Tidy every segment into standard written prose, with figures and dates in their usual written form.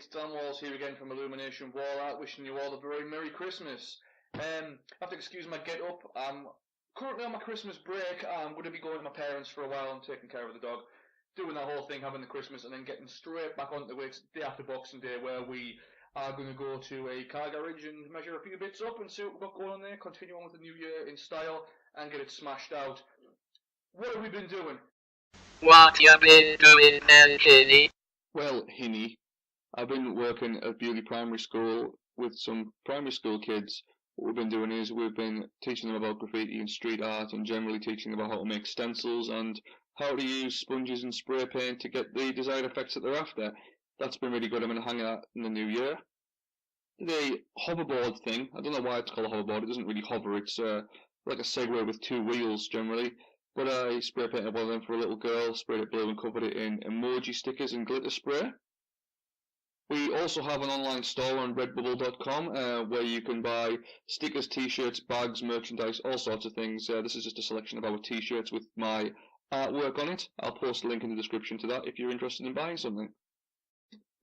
it's Dan Walls here again from Illumination Wall Art, wishing you all a very Merry Christmas. I have to excuse my get up. I'm currently on my Christmas break. I'm going to be going to my parents for a while and taking care of the dog, doing that whole thing, having the Christmas, and then getting straight back onto it the day after Boxing Day, where we are going to go to a car garage and measure a few bits up and see what we've got going on there, continue on with the new year in style and get it smashed out. What have we been doing? What you been doing, Kenny? Well, Hinny, I've been working at Beauty Primary School with some primary school kids. What we've been doing is we've been teaching them about graffiti and street art, and generally teaching them about how to make stencils and how to use sponges and spray paint to get the desired effects that they're after. That's been really good. I'm going to hang out in the new year. The hoverboard thing, I don't know why it's called a hoverboard. It doesn't really hover. It's like a Segway with two wheels generally. But I spray painted one of them for a little girl, sprayed it blue and covered it in emoji stickers and glitter spray. We also have an online store on redbubble.com where you can buy stickers, t-shirts, bags, merchandise, all sorts of things. This is just a selection of our t-shirts with my artwork on it. I'll post a link in the description to that if you're interested in buying something.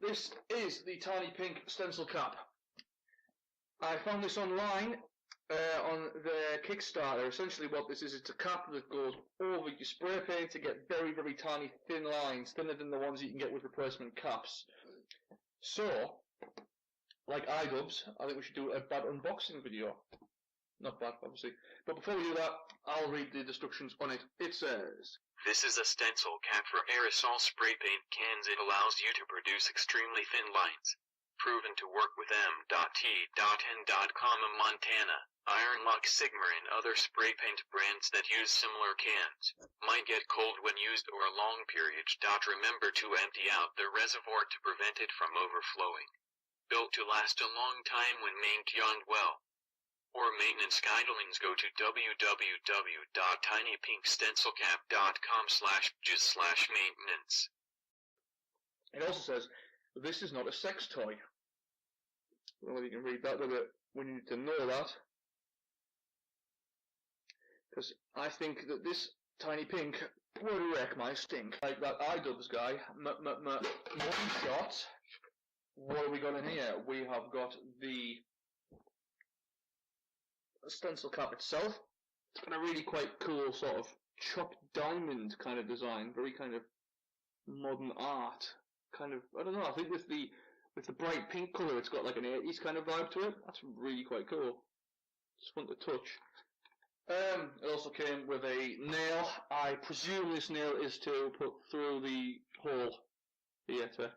This is the Tiny Pink Stencil Cap. I found this online on the Kickstarter. Essentially what this is, it's a cap that goes over your spray paint to get very, very tiny thin lines, thinner than the ones you can get with replacement caps. So, like iDubbbz, I think we should do a bad unboxing video. Not bad, obviously. But before we do that, I'll read the instructions on it. It says, "This is a stencil cap for aerosol spray paint cans. It allows you to produce extremely thin lines. Proven to work with M.T.N.com in Montana, Iron Lock Sigma and other spray paint brands that use similar cans. Might get cold when used or a long period. Remember to empty out the reservoir to prevent it from overflowing. Built to last a long time when maintained well. For maintenance guidelines, go to www.tinypinkstencilcap.com/maintenance. it also says, this is not a sex toy. I don't know whether you can read that, but we need to know that. Because I think that this Tiny Pink would wreck my stink. Like that iDubbbz guy, one shot. What have we got in here? We have got the stencil cap itself. It's got a really quite cool sort of chopped diamond kind of design, very kind of modern art. Kind of, I don't know, I think with the bright pink colour it's got like an 80s kind of vibe to it. That's really quite cool. Just fun to touch. It also came with a nail. I presume this nail is to put through the hole here to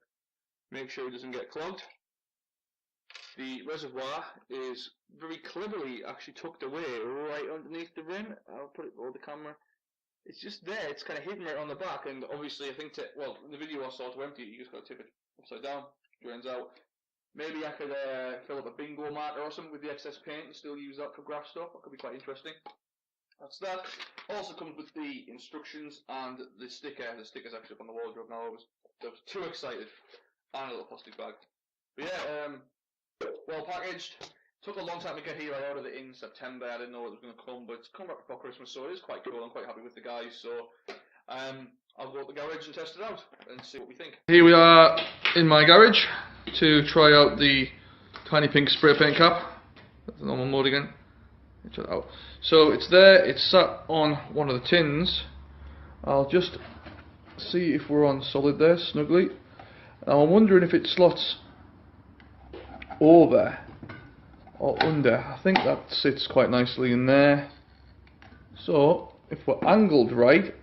make sure it doesn't get clogged. The reservoir is very cleverly actually tucked away right underneath the rim. I'll put it over the camera. It's just there, it's kind of hidden right on the back, and obviously I think in the video I saw to empty it, you just got to tip it upside down, drains out. Maybe I could fill up a bingo marker or something with the excess paint and still use that for graph stuff. That could be quite interesting. That's that. Also comes with the instructions and the sticker. The sticker's actually up on the wardrobe now. I was too excited. And a little plastic bag. But yeah, well packaged. Took a long time to get here. I ordered it in September. I didn't know it was going to come, but it's come back before Christmas, so it is quite cool. I'm quite happy with the guys. So I'll go to the garage and test it out and see what we think. Here we are in my garage to try out the Tiny Pink spray paint cap. That's the normal mode again. Check it out. So it's there. It's sat on one of the tins. I'll just see if we're on solid there, snugly. Now I'm wondering if it slots over or under. I think that sits quite nicely in there. So if we're angled right,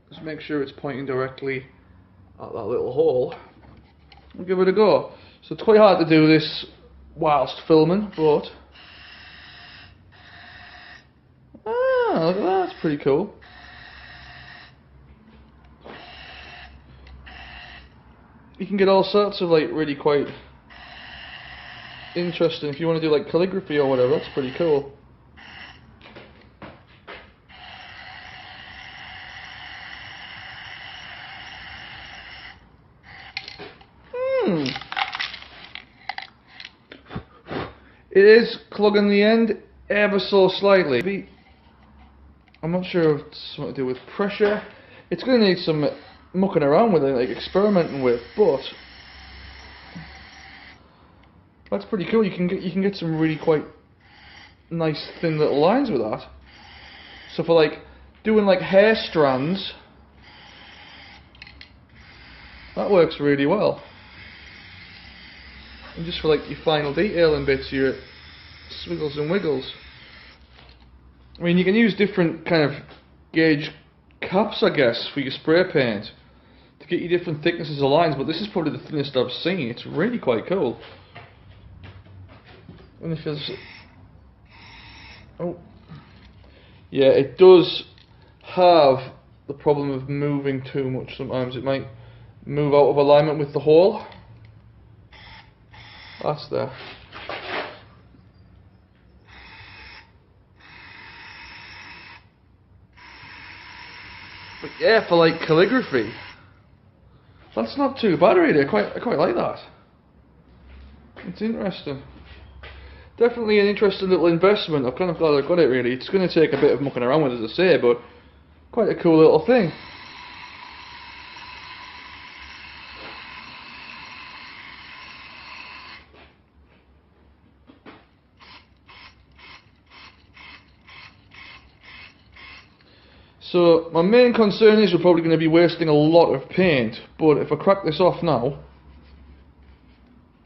just make sure it's pointing directly at that little hole. We'll give it a go. So it's quite hard to do this whilst filming, but look at that, that's pretty cool. You can get all sorts of like really quite interesting, if you want to do like calligraphy or whatever, that's pretty cool. It is clogging the end ever so slightly. I'm not sure if it's something to do with pressure. It's going to need some mucking around with it, like experimenting with, but That's pretty cool. You can get some really quite nice thin little lines with that. So for like doing like hair strands, that works really well. And just for like your final detailing bits, your swiggles and wiggles. I mean, you can use different kind of gauge caps, I guess, for your spray paint to get you different thicknesses of lines, but this is probably the thinnest I've seen. It's really quite cool. And if there's... Oh. Yeah, it does have the problem of moving too much sometimes. It might move out of alignment with the hole. That's there. But yeah, for like calligraphy, that's not too bad really. I quite like that. It's interesting. Definitely an interesting little investment. I'm kind of glad I got it really. It's going to take a bit of mucking around with, as I say, but quite a cool little thing. So my main concern is we're probably going to be wasting a lot of paint, but if I crack this off now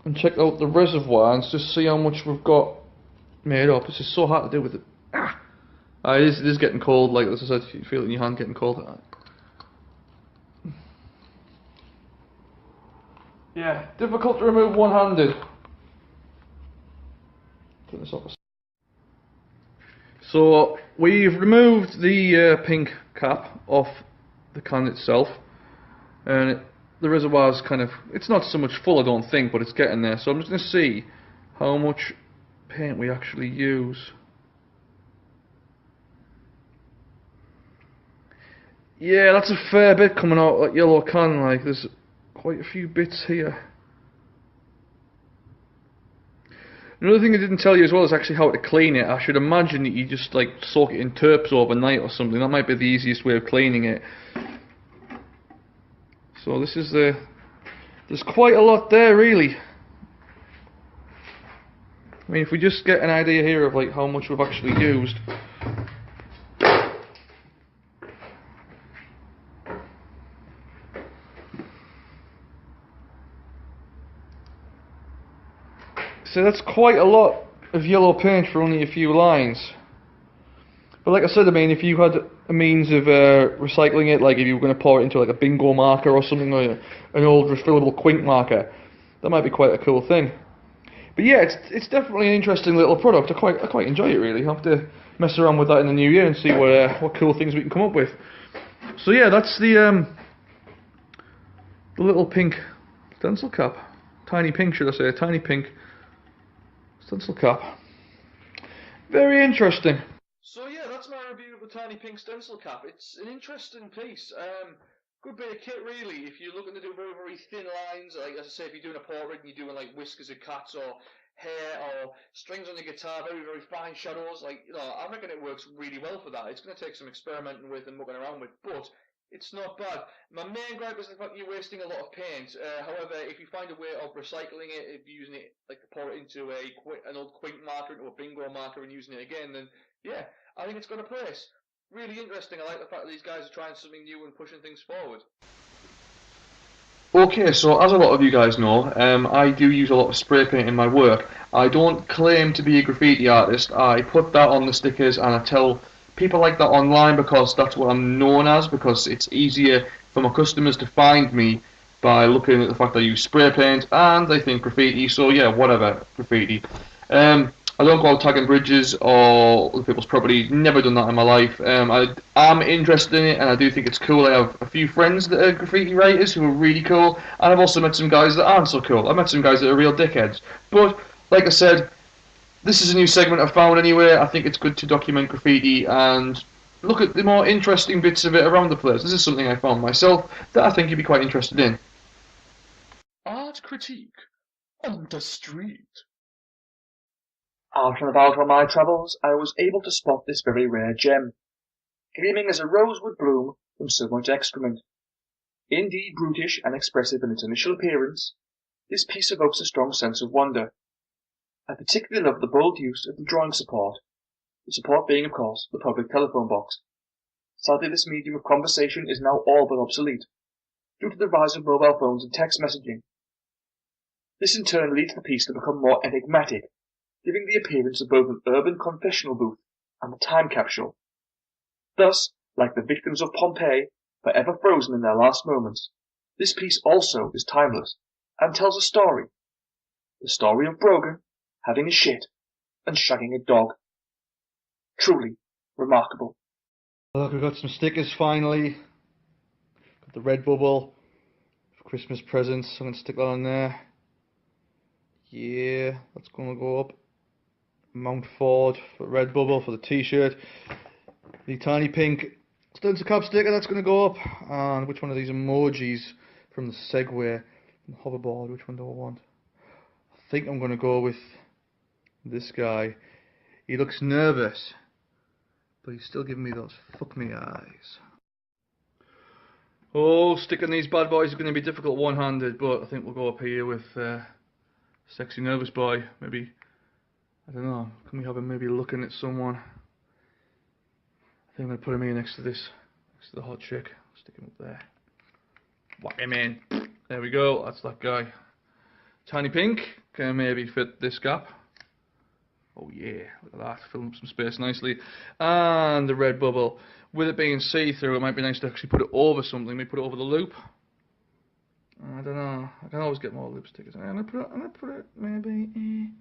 and check out the reservoir and just see how much we've got made up. This is so hard to do with it. It is getting cold, like as I said, you feel it in your hand getting cold. Yeah, difficult to remove one-handed. Turn this off. So we've removed the pink cap off the can itself, and the reservoir's kind of, it's not so much full I don't think, but it's getting there. So I'm just going to see how much paint we actually use. Yeah, that's a fair bit coming out that yellow can, like there's quite a few bits here. Another thing I didn't tell you as well is actually how to clean it. I should imagine that you just like soak it in terps overnight or something. That might be the easiest way of cleaning it. So this is there's quite a lot there really. I mean, if we just get an idea here of like how much we've actually used. So that's quite a lot of yellow paint for only a few lines. But like I said, I mean, if you had a means of recycling it, like if you were going to pour it into like a bingo marker or something, like an old refillable Quink marker, that might be quite a cool thing. But yeah, it's definitely an interesting little product. I quite enjoy it really. I'll have to mess around with that in the new year and see what cool things we can come up with. So yeah, that's the little pink stencil cap. Tiny pink, should I say? A tiny pink stencil cap. Very interesting. So yeah, that's my review of the tiny pink stencil cap. It's an interesting piece. Good bit of kit really. If you're looking to do very, very thin lines, like as I say, if you're doing a portrait and you're doing like whiskers of cats or hair or strings on the guitar, very, very fine shadows, like, you know, I reckon it works really well for that. It's going to take some experimenting with and mucking around with, but it's not bad. My main gripe is the fact you're wasting a lot of paint. However, if you find a way of recycling it, if you're using it, like pour it into an old Quink marker, into a bingo marker and using it again, then yeah, I think it's got a place. Really interesting. I like the fact that these guys are trying something new and pushing things forward. Okay, so as a lot of you guys know, I do use a lot of spray paint in my work. I don't claim to be a graffiti artist. I put that on the stickers and I tell people like that online because that's what I'm known as, because it's easier for my customers to find me by looking at the fact that I use spray paint and they think graffiti, so yeah, whatever, graffiti. I don't go out tagging bridges or other people's property, never done that in my life. I am interested in it and I do think it's cool. I have a few friends that are graffiti writers who are really cool, and I've also met some guys that aren't so cool. I've met some guys that are real dickheads. But, like I said, this is a new segment I've found anyway. I think it's good to document graffiti and look at the more interesting bits of it around the place. This is something I found myself that I think you'd be quite interested in. Art critique on the street. Out and about on my travels, I was able to spot this very rare gem, gleaming as a rosewood bloom from so much excrement. Indeed brutish and expressive in its initial appearance, this piece evokes a strong sense of wonder, I particularly love the bold use of the drawing support, the support being, of course, the public telephone box. Sadly, this medium of conversation is now all but obsolete, due to the rise of mobile phones and text messaging. This in turn leads the piece to become more enigmatic, giving the appearance of both an urban confessional booth and a time capsule. Thus, like the victims of Pompeii, forever frozen in their last moments, this piece also is timeless, and tells a story. The story of Brogan having a shit and shagging a dog. Truly remarkable. Look, we've got some stickers finally. Got the red bubble for Christmas presents. I'm going to stick that on there. Yeah, that's going to go up. Mount Ford for red bubble for the t-shirt. The tiny pink stencil cap sticker, that's going to go up. And which one of these emojis from the Segway and hoverboard, which one do I want? I think I'm going to go with this guy. He looks nervous, but he's still giving me those fuck me eyes. Oh, sticking these bad boys is going to be difficult one-handed, but I think we'll go up here with Sexy Nervous Boy. Maybe, I don't know, can we have him maybe looking at someone? I think I'm going to put him here next to this, next to the hot chick. Stick him up there. Whack him in. There we go, that's that guy. Tiny pink, can maybe fit this gap. Oh yeah, look at that, filling up some space nicely. And the red bubble. With it being see-through, it might be nice to actually put it over something. Maybe put it over the loop. I don't know. I can always get more loop stickers. I'm gonna put it maybe.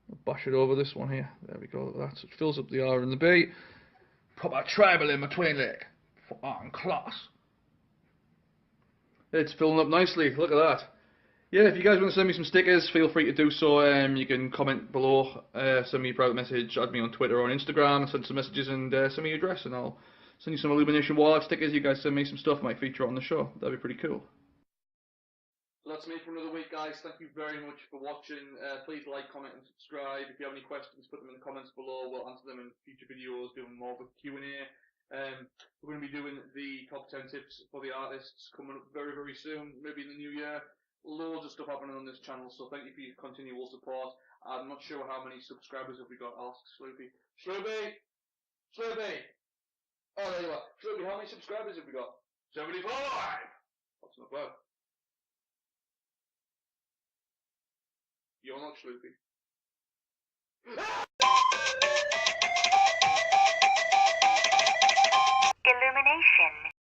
I'll bash it over this one here. There we go. That's it. Fills up the R and the B. Proper tribal in between, like. Fucking class. It's filling up nicely. Look at that. Yeah, if you guys want to send me some stickers, feel free to do so. You can comment below, send me a private message, add me on Twitter or on Instagram, send some messages and send me your address and I'll send you some Illumination Wall Art stickers. You guys send me some stuff, might feature on the show. That'd be pretty cool. So that's me for another week, guys. Thank you very much for watching. Please like, comment and subscribe. If you have any questions, put them in the comments below. We'll answer them in future videos, doing more of a Q&A. We're going to be doing the top 10 tips for the artists coming up very, very soon, maybe in the new year. Loads of stuff happening on this channel, so thank you for your continual support. I'm not sure how many subscribers have we got. I'll ask Sloopy. Sloopy! Sloopy! Oh, there you are. Sloopy, how many subscribers have we got? 75! That's not bad. You're not Sloopy. Illumination.